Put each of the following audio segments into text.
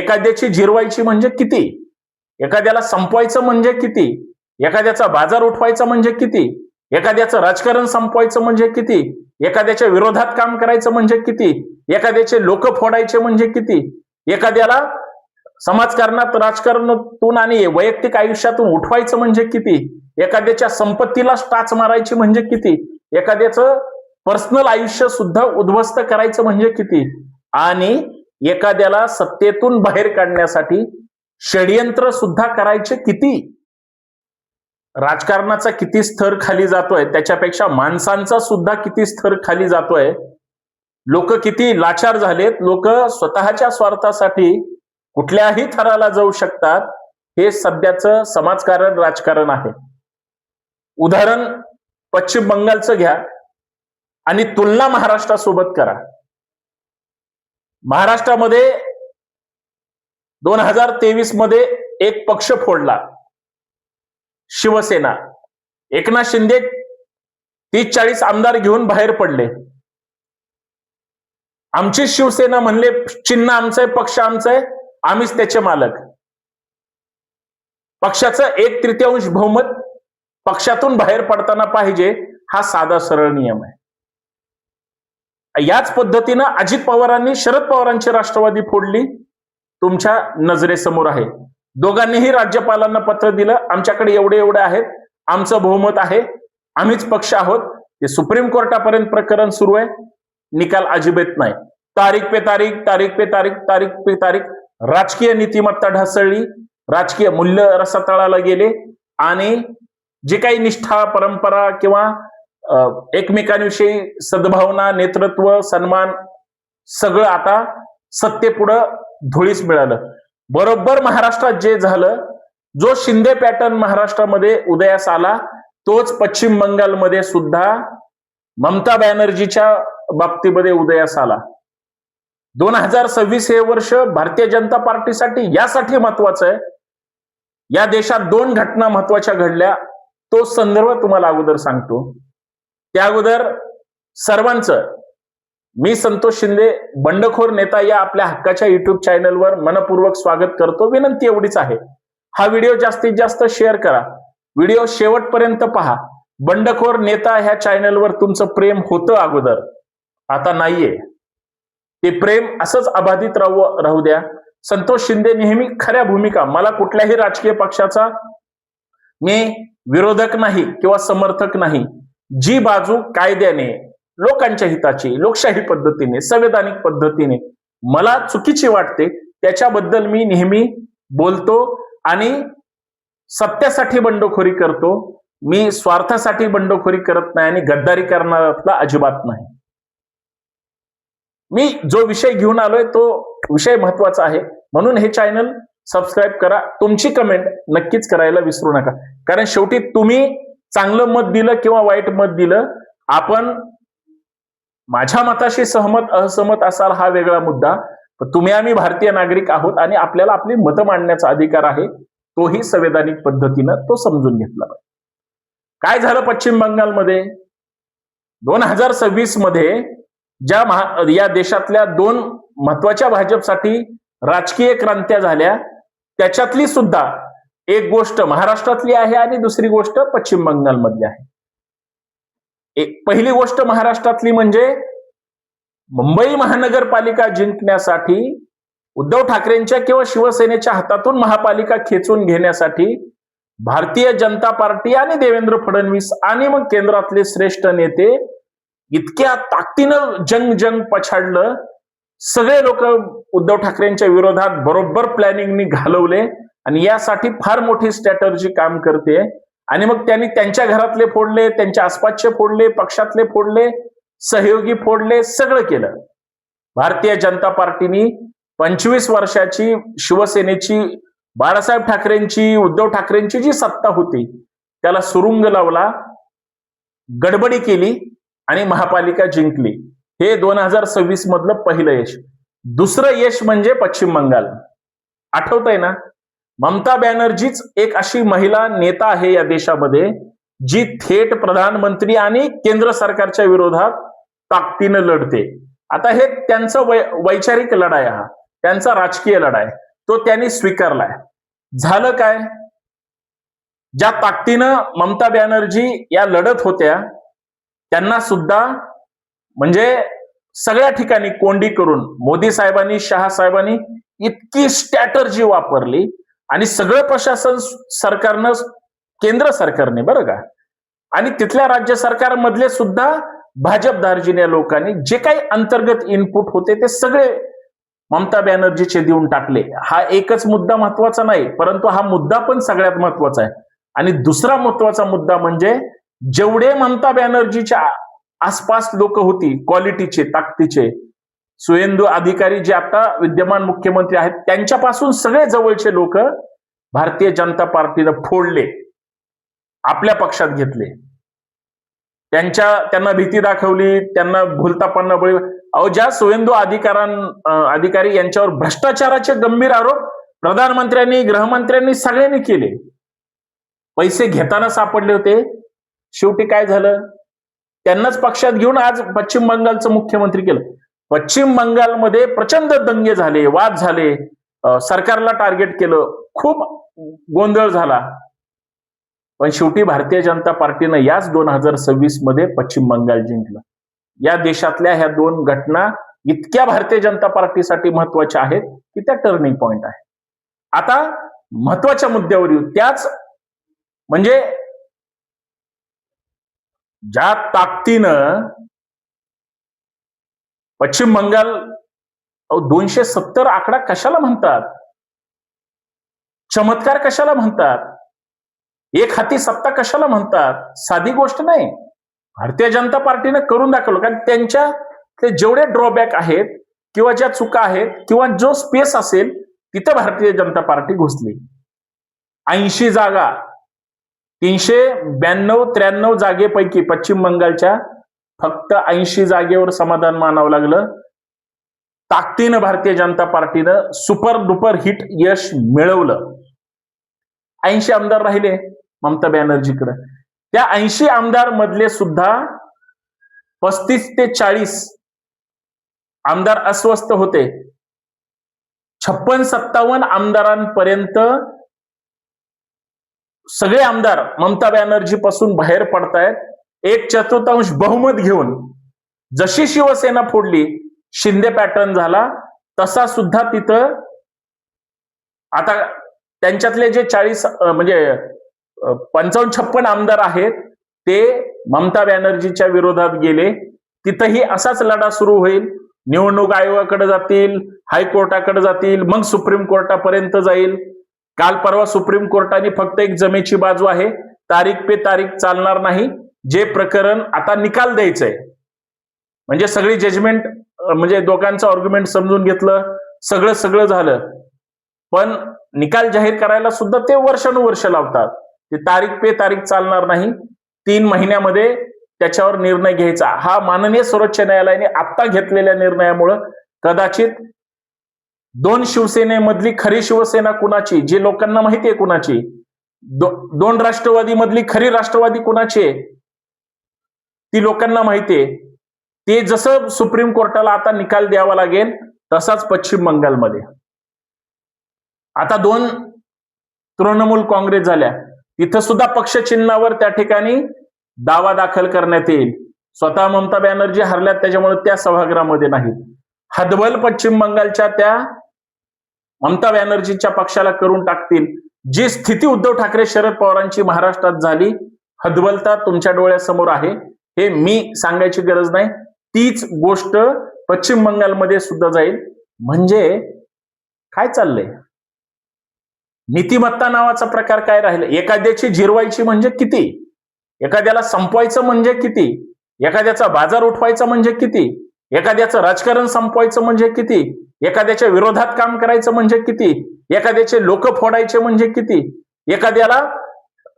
एखाद्याची जिरवायची म्हणजे किती, एखाद्याला संपवायचं म्हणजे किती, एखाद्याचा बाजार उठवायचा म्हणजे किती, एखाद्याचं राजकारण संपवायचं म्हणजे किती, एखाद्याच्या विरोधात काम करायचं म्हणजे किती, एखाद्याचे लोक फोडायचे म्हणजे किती, एखाद्याला समाजकारणात राजकारणातून आणि वैयक्तिक आयुष्यातून उठवायचं म्हणजे किती, एखाद्याच्या संपत्तीला टाच मारायची म्हणजे किती, एखाद्याचं पर्सनल आयुष्य सुद्धा उद्ध्वस्त करायचं म्हणजे किती, आणि एखाद्याला सत्तेतून बाहेर काढण्यासाठी षडयंत्र सुद्धा करायचे किती. राजकारणाचा किती स्तर खाली जातोय, त्याच्यापेक्षा माणसांचा सुद्धा किती स्तर खाली जातोय. लोक किती लाचार झालेत, लोक स्वतःच्या स्वार्थासाठी कुठल्याही थराला जाऊ शकतात. हे सध्याचं समाजकारण राजकारण आहे. उदाहरण पश्चिम बंगालचं घ्या आणि तुलना महाराष्ट्रासोबत करा. महाराष्ट्रामध्ये 2023 मध्ये एक पक्ष फोडला, शिवसेना. एकनाथ शिंदे 30-40 आमदार घेऊन बाहेर पडले. आमची शिवसेना म्हणले चिन्ह आमचं आहे, पक्ष आमचा आहे, आम्हीच त्याचे मालक. पक्षाचं 1/3 बहुमत पक्षातून बाहेर पडताना पाहिजे, हा साधा सरळ नियम आहे. याच पद्धतीनं अजित पवारांनी शरद पवारांची राष्ट्रवादी फोडली, तुमच्या नजरेसमोर आहे. दोघांनीही राज्यपालांना पत्र दिलं, आमच्याकडे एवढे आहेत, आमचं बहुमत आहे, आम्हीच पक्ष आहोत. ते सुप्रीम कोर्टापर्यंत प्रकरण सुरू आहे, निकाल अजिबात नाही. तारीख पे तारीख राजकीय नीतिमत्ता ढासळली, राजकीय मूल्य रसातळाला गेले, आणि जे काही निष्ठा, परंपरा किंवा एकमेकांविषयी सद्भावना, नेतृत्व, सन्मान सगळं आता सत्तेपुढं धुळीस मिळालं. बरोबर महाराष्ट्रात जे झालं, जो शिंदे पॅटर्न महाराष्ट्रामध्ये उदयास आला, तोच पश्चिम बंगालमध्ये सुद्धा ममता बॅनर्जीच्या बाबतीमध्ये उदयास आला. 2026 हे वर्ष भारतीय जनता पार्टीसाठी यासाठी महत्वाचं आहे. या देशात 2 घटना महत्वाच्या घडल्या, तो संदर्भ तुम्हाला अगोदर सांगतो. त्या अगोदर सर्वांचं, मी संतोष शिंदे, बंडखोर नेता या आपल्या हक्काच्या युट्यूब चॅनलवर मनपूर्वक स्वागत करतो. विनंती एवढीच आहे, हा व्हिडिओ जास्तीत जास्त शेअर करा, व्हिडिओ शेवटपर्यंत पहा. बंडखोर नेता ह्या चॅनलवर तुमचं प्रेम होतं अगोदर, आता नाहीये. ते प्रेम असंच अबाधित राहू द्या. संतोष शिंदे नेहमी खऱ्या भूमिका, मला कुठल्याही राजकीय पक्षाचा मी विरोधक नाही किंवा समर्थक नाही. जी बाजू कायद्याने, लोकांच्या हिताची, लोकशाही पद्धतीने, संवैधानिक पद्धतीने मला चुकीची वाटते, त्याच्याबद्दल मी नेहमी बोलतो आणि सत्यासाठी बंडखोरी करतो. मी स्वार्थासाठी बंडखोरी करत नाही आणि गद्दारी करणारा अजिबात नाही. मी जो विषय घेऊन आलोय तो विषय महत्वाचा आहे, म्हणून हे चॅनल सबस्क्राईब करा. तुमची कमेंट नक्कीच करायला विसरू नका, कारण शेवटी तुम्ही चांगलं मत दिलं किंवा वाईट मत दिलं, आपण माझ्या मताशी सहमत असहमत असाल हा वेगळा मुद्दा, पण तुम्ही आम्ही भारतीय नागरिक आहोत आणि आपल्याला आपली मतं मांडण्याचा अधिकार आहे, तोही संवैधानिक पद्धतीनं तो समजून घेतला पाहिजे. काय झालं पश्चिम बंगालमध्ये 2026 मध्ये, या देशातल्या 2 महत्वाच्या भाजपसाठी राजकीय क्रांत्या झाल्या, त्याच्यातली सुद्धा एक गोष्ट महाराष्ट्रातली आहे आणि दुसरी गोष्ट पश्चिम बंगालमधली आहे. पहिली गोष्ट महाराष्ट्रातली म्हणजे मुंबई महानगरपालिका जिंकण्यासाठी उद्धव ठाकरेंच्या किंवा शिवसेनेच्या हातातून महापालिका खेचून घेण्यासाठी भारतीय जनता पार्टी आणि देवेंद्र फडणवीस आणि मग केंद्रातले श्रेष्ठ नेते इतक्या ताकदीनं जंग पछाडलं. सगळे लोक उद्धव ठाकरेंच्या विरोधात बरोबर प्लॅनिंगनी घालवले आणि यासाठी फार मोठी स्ट्रॅटर्जी काम करते. आणि मग त्यांनी त्यांच्या घरातले फोडले, त्यांच्या आसपासचे फोडले, पक्षातले फोडले, सहयोगी फोडले, सगळं केलं. भारतीय जनता पार्टीनी 25 वर्षाची शिवसेनेची, बाळासाहेब ठाकरेंची, उद्धव ठाकरेंची जी सत्ता होती त्याला सुरुंग लावला, गडबडी केली आणि महापालिका जिंकली. हे 2026 मधलं पहिलं यश. दुसरं यश म्हणजे पश्चिम बंगाल. आठवतंय ना, ममता बॅनर्जीच एक अशी महिला नेता आहे या देशामध्ये जी थेट प्रधानमंत्री आणि केंद्र सरकारच्या विरोधात ताकदीनं लढते. आता हे त्यांचं वैचारिक लढाई, हा त्यांचा राजकीय लढाई. तो त्यांनी स्वीकारलाय. झालं काय? ज्या ताकदीनं ममता बॅनर्जी या लढत होत्या त्यांना सुद्धा म्हणजे सगळ्या ठिकाणी कोंडी करून मोदी साहेबांनी, शहा साहेबांनी इतकी स्ट्रॅटर्जी वापरली आणि सगळं प्रशासन सरकारनं, केंद्र सरकारने बरं का, आणि तिथल्या राज्य सरकारमधले सुद्धा भाजप दार्जिन्या लोकांनी जे काही अंतर्गत इनपुट होते ते सगळे ममता बॅनर्जीचे देऊन टाकले. हा एकच मुद्दा महत्वाचा नाही, परंतु हा मुद्दा पण सगळ्यात महत्वाचा आहे. आणि दुसरा महत्वाचा मुद्दा म्हणजे जेवढे ममता बॅनर्जीच्या आसपास लोक होती क्वालिटीचे, ताकदीचे, सुवेंदू अधिकारी जे आता विद्यमान मुख्यमंत्री आहेत त्यांच्यापासून सगळे जवळचे लोक भारतीय जनता पार्टीनं फोडले, आपल्या पक्षात घेतले, त्यांना भीती दाखवली, त्यांना भूलतापांना बळी. अहो, ज्या सुवेंदू अधिकारी यांच्यावर भ्रष्टाचाराचे गंभीर आरोप प्रधानमंत्र्यांनी, गृहमंत्र्यांनी सगळ्यांनी केले, पैसे घेताना सापडले होते, शेवटी काय झालं? त्यांनाच पक्षात घेऊन आज पश्चिम बंगालचं मुख्यमंत्री केलं. पश्चिम बंगालमध्ये प्रचंड दंगे झाले, वाद झाले, सरकारला टार्गेट केलं, खूप गोंधळ झाला. पण शेवटी भारतीय जनता पार्टीनं याच 2026 मध्ये पश्चिम बंगाल जिंकलं. या देशातल्या ह्या दोन घटना इतक्या भारतीय जनता पार्टीसाठी महत्वाच्या आहेत की त्या टर्निंग पॉइंट आहे. आता महत्वाच्या मुद्द्यावर येऊ. त्याच म्हणजे ज्या ताकदीनं पश्चिम बंगाल 270 आकडा कशाला म्हणतात? चमत्कार कशाला म्हणतात? एक हाती सत्ता कशाला म्हणतात? साधी गोष्ट नाही. भारतीय जनता पार्टीनं करून दाखवलं. कारण त्यांच्या ते जेवढे ड्रॉबॅक आहेत किंवा ज्या चुका आहेत किंवा जो स्पेस असेल तिथं भारतीय जनता पार्टी घुसली. 80 जागा, 392-93 जागेपैकी पश्चिम बंगालच्या फक्त 80 जागेवर समाधान मानावं लागलं. ताकदीनं भारतीय जनता पार्टीनं सुपर डुपर हिट यश मिळवलं. 80 आमदार राहिले ममता बॅनर्जीकडे. त्या 80 आमदार मधले सुद्धा 35 ते 40 आमदार अस्वस्थ होते. 56-57 आमदारांपर्यंत सगळे आमदार ममता बॅनर्जी पासून बाहेर पडतायत. 1/4 बहुमत घेऊन जशी शिवसेना फोडली, शिंदे पॅटर्न झाला, तसा सुद्धा तिथं आता त्यांच्यातले जे 40 म्हणजे 55-56 आमदार आहेत ते ममता बॅनर्जीच्या विरोधात गेले. तिथंही असाच लढा सुरू होईल. निवडणूक आयोगाकडे जातील, हायकोर्टाकडे जातील, मग सुप्रीम कोर्टापर्यंत जाईल. काल परवा सुप्रीम कोर्टाने फक्त एक जमेची बाजू आहे, तारीख पे तारीख चालणार नाही, जे प्रकरण आता निकाल द्यायचंय. म्हणजे सगळी जजमेंट म्हणजे दोघांचं आर्ग्युमेंट समजून घेतलं, सगळं झालं, पण निकाल जाहीर करायला सुद्धा ते वर्षानुवर्ष लावतात. ते तारीख पे तारीख चालणार नाही. 3 महिन्यामध्ये त्याच्यावर निर्णय घ्यायचा. हा माननीय सर्वोच्च न्यायालयाने आता घेतलेल्या निर्णयामुळे कदाचित 2 शिवसेनेमधली खरी शिवसेना कुणाची, जे लोकांना माहिती आहे कुणाची, 2 राष्ट्रवादी मधली खरी राष्ट्रवादी कुणाची आहे ती लोकांना माहिती आहे. ते जसं सुप्रीम कोर्टाला आता निकाल द्यावा लागेल तसाच पश्चिम बंगालमध्ये आता 2 तृणमूल काँग्रेस झाल्या, तिथं सुद्धा पक्ष चिन्हावर त्या ठिकाणी दावा दाखल करण्यात येईल. स्वतः ममता बॅनर्जी हरल्यात त्याच्यामुळे त्या सभागृहामध्ये नाहीत. हतबल पश्चिम बंगालच्या त्या ममता बॅनर्जीच्या पक्षाला करून टाकतील. जी स्थिती उद्धव ठाकरे, शरद पवारांची महाराष्ट्रात झाली, हतबलता तुमच्या डोळ्यासमोर आहे, हे मी सांगायची गरज नाही. तीच गोष्ट पश्चिम बंगालमध्ये सुद्धा जाईल. म्हणजे काय चाललंय? नीतिमत्ता नावाचा प्रकार काय राहिला? एखाद्याची जिरवायची म्हणजे किती, एखाद्याला संपवायचं म्हणजे किती, एखाद्याचा बाजार उठवायचा म्हणजे किती, एखाद्याचं राजकारण संपवायचं म्हणजे किती, एखाद्याच्या विरोधात काम करायचं म्हणजे किती, एखाद्याचे लोक फोडायचे म्हणजे किती, एखाद्याला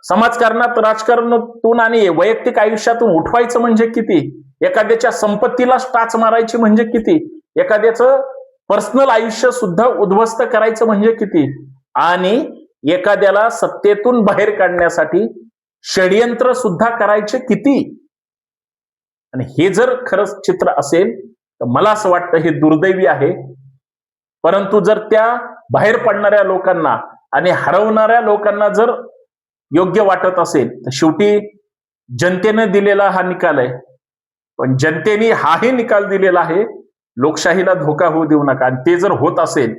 समाजकारणात, राजकारणातून आणि वैयक्तिक आयुष्यातून उठवायचं म्हणजे किती, एखाद्याच्या संपत्तीला टाच मारायची म्हणजे किती, एखाद्याचं पर्सनल आयुष्य सुद्धा उद्ध्वस्त करायचं म्हणजे किती, आणि एखाद्याला सत्तेतून बाहेर काढण्यासाठी षडयंत्र सुद्धा करायचे किती. आणि हे जर खरंच चित्र असेल तर मला असं वाटतं हे दुर्दैवी आहे. परंतु जर त्या बाहेर पडणाऱ्या लोकांना आणि हरवणाऱ्या लोकांना जर योग्य वाटत असेल तर शेवटी जनतेने दिलेला हा निकाल आहे. पण जनतेने हाही निकाल दिलेला आहे, लोकशाहीला धोका होऊ देऊ नका. आणि ते जर होत असेल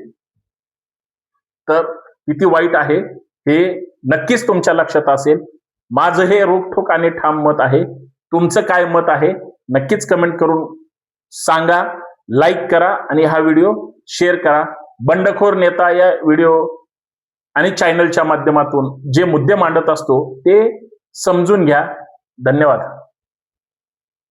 तर किती वाईट आहे हे नक्कीच तुमच्या लक्षात असेल. माझं हे रोखठोक आणि ठाम मत आहे. तुमचं काय मत आहे नक्कीच कमेंट करून सांगा. लाईक करा आणि हा व्हिडिओ शेअर करा. बंडखोर नेता या व्हिडिओ आणि चॅनलच्या माध्यमातून जे मुद्दे मांडत असतो ते समजून घ्या. धन्यवाद.